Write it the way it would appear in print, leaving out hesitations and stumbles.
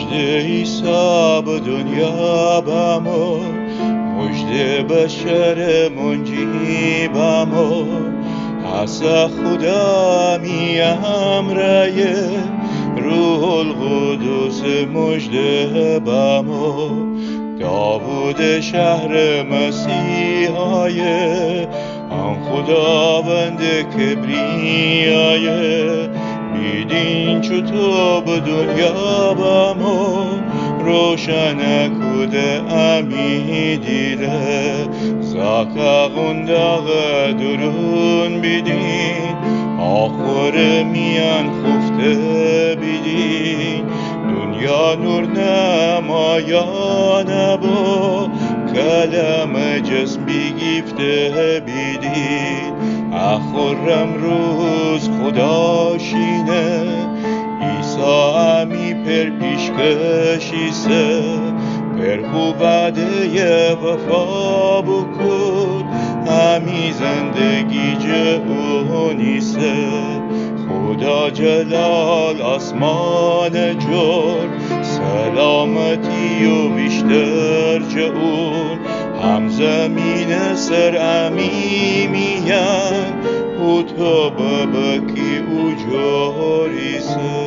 مجد عیسی به دنیا بامو، مجد بشر منجی بامو. حسا خدا می امره روح القدس مجد بامو. داوود شهر مسیحای آن خداوند کبریای. بیدین چو تو به دنیا بامو، روشن کده امی دیده. زاکا غنداغ درون بیدین، آخور میان خفته بیدین. دنیا نور نمایان با، کلم جسم بیگیفته بیدین. اخورم روز خدا شینه، عیسی امی پر پیش کشیسه. پر وعده وفا بکن، همی زندگی جهونیسه. خدا جلال آسمان جور، سلامتی و بیشتر جون. هم زمین سر امی میان، او تو ببکی او جوریسه.